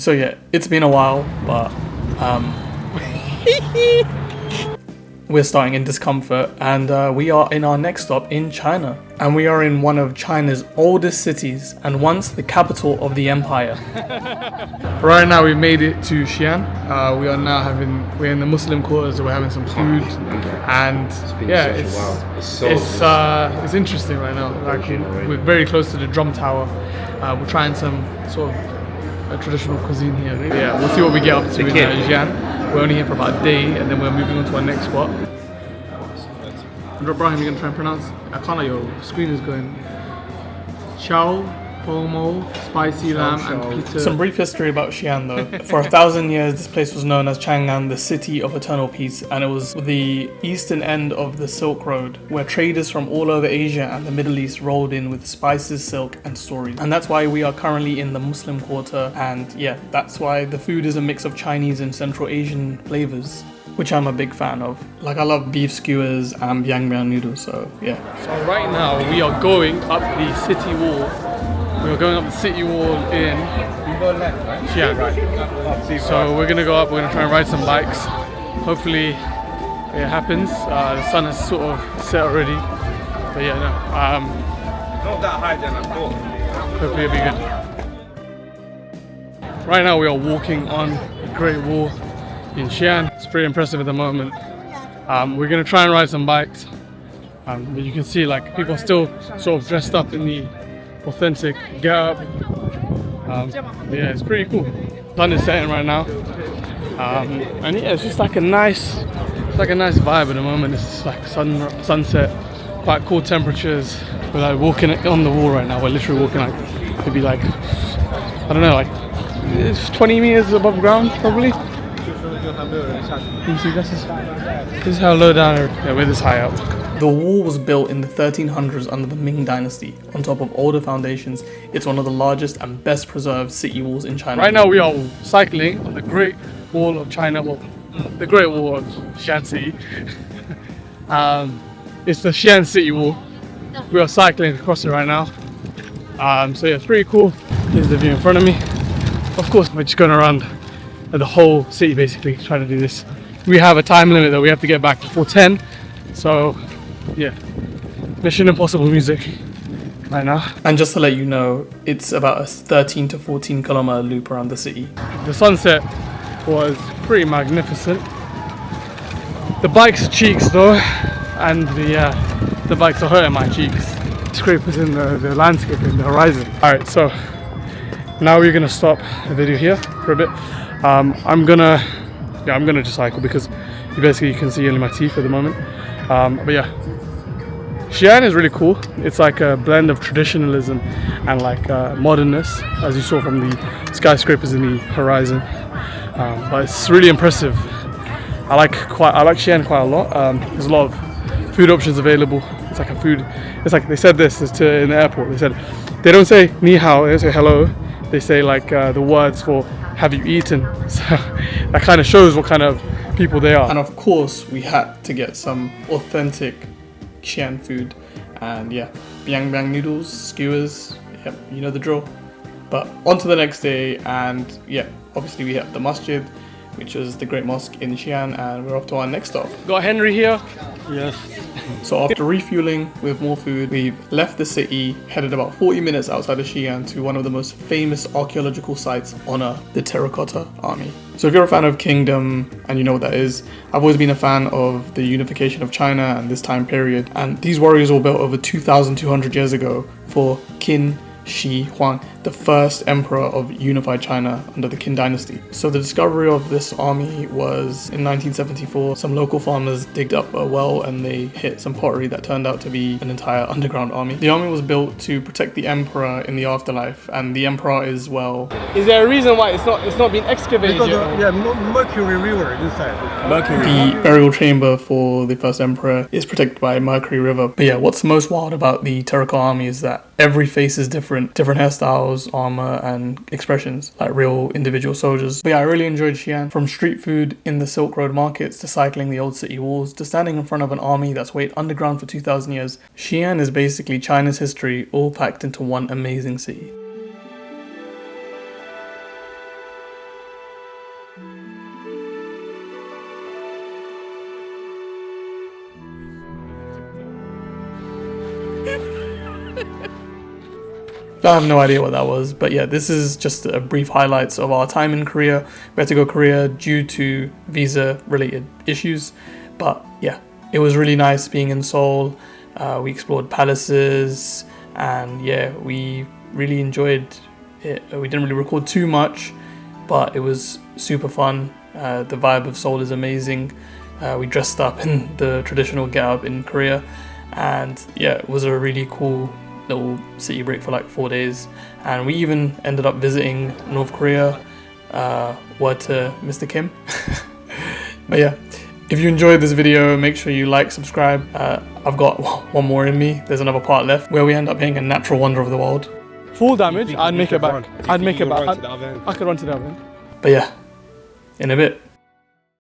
So yeah, it's been a while, but we're starting in discomfort, and we are in our next stop in China. And we are in one of China's oldest cities, and once the capital of the empire. Right now we've made it to Xi'an. We're in the Muslim Quarter, so we're having some food, and yeah, it's interesting right now. Like we're very close to the drum tower. We're trying some sort of a traditional cuisine here. Yeah, we'll see what we get up to in Xi'an. We're only here for about a day, and then we're moving on to our next spot. Ibrahim, you're gonna try and pronounce. I can't let your screen is going. Chow, pomo, spicy lamb, and pizza. Some brief history about Xi'an though. For 1,000 years, this place was known as Chang'an, the city of eternal peace, and it was the eastern end of the Silk Road, where traders from all over Asia and the Middle East rolled in with spices, silk, and stories. And that's why we are currently in the Muslim Quarter, and yeah, that's why the food is a mix of Chinese and Central Asian flavors, which I'm a big fan of. Like, I love beef skewers and biang noodles, so yeah. So right now we are going up the city wall. We are going up the city wall in Xi'an. So we're gonna go up, we're gonna try and ride some bikes. Hopefully it happens. The sun has sort of set already. But yeah, no. Not that high then, I thought. Hopefully it'll be good. Right now we are walking on the Great Wall in Xi'an. It's pretty impressive at the moment. We're gonna try and ride some bikes, but you can see like people are still sort of dressed up in the authentic get-up. Yeah, it's pretty cool. Sun is setting right now, and yeah, it's just like a nice vibe at the moment. It's like sunset, quite cool temperatures. We're like walking on the wall right now. We're literally walking like maybe like I don't know, like it's 20 meters above ground probably. This is how low down we're this high up. The wall was built in the 1300s under the Ming Dynasty. On top of older foundations, it's one of the largest and best preserved city walls in China. Right now we are cycling on the Great Wall of China, well, the Great Wall of Xi'an City. It's the Xi'an City Wall. We are cycling across it right now. So yeah, it's pretty cool. Here's the view in front of me. Of course, we're just going around the whole city basically, trying to do this. We have a time limit that we have to get back before 10. So yeah, Mission Impossible music right now. And just to let you know, it's about a 13 to 14 kilometer loop around the city. The sunset was pretty magnificent. The bikes are cheeks though, and the bikes are hurting my cheeks. Scrapers in the landscape, in the horizon. Alright, so now we're gonna stop the video here for a bit. I'm gonna just cycle because you can see only my teeth at the moment. But yeah, Xi'an is really cool. It's like a blend of traditionalism and like modernness, as you saw from the skyscrapers in the horizon. But it's really impressive. I like Xi'an quite a lot. There's a lot of food options available. It's like they said this in the airport. They said they don't say ni hao, they don't say hello. They say like the words for have you eaten? So that kind of shows what kind of people they are. And of course we had to get some authentic Xi'an food, and yeah, biang noodles, skewers, yep, you know the drill. But on to the next day, and yeah, obviously we have the masjid, which is the great mosque in Xi'an, and we're off to our next stop. Got Henry here. Yes. So after refueling with more food, we've left the city, headed about 40 minutes outside of Xi'an to one of the most famous archaeological sites on Earth, the Terracotta Army. So if you're a fan of Kingdom and you know what that is, I've always been a fan of the unification of China and this time period. And these warriors were built over 2,200 years ago for Qin Shi Huang, the first emperor of unified China under the Qin dynasty. So the discovery of this army was in 1974. Some local farmers digged up a well and they hit some pottery that turned out to be an entire underground army. The army was built to protect the emperor in the afterlife, and the emperor is, well... Is there a reason why it's not been excavated yet? Yeah, Mercury River inside. Mercury. The burial chamber for the first emperor is protected by Mercury River. But yeah, what's most wild about the Terracotta Army is that every face is different hairstyles, armor, and expressions, like real individual soldiers. But yeah, I really enjoyed Xi'an. From street food in the Silk Road markets, to cycling the old city walls, to standing in front of an army that's waited underground for 2,000 years. Xi'an is basically China's history, all packed into one amazing city. I have no idea what that was, but yeah, this is just a brief highlights of our time in Korea. We had to go to Korea due to visa-related issues, but yeah, it was really nice being in Seoul. We explored palaces, and yeah, we really enjoyed it. We didn't really record too much, but it was super fun. The vibe of Seoul is amazing. We dressed up in the traditional get-up in Korea, and yeah, it was a really cool little city break for like 4 days. And we even ended up visiting North Korea. Word to Mr. Kim. But yeah, if you enjoyed this video, make sure you like, subscribe. I've got one more in me. There's another part left where we end up hitting a natural wonder of the world. Full damage, I'd make it back. I'd make it back. I could run to the oven. But yeah, in a bit.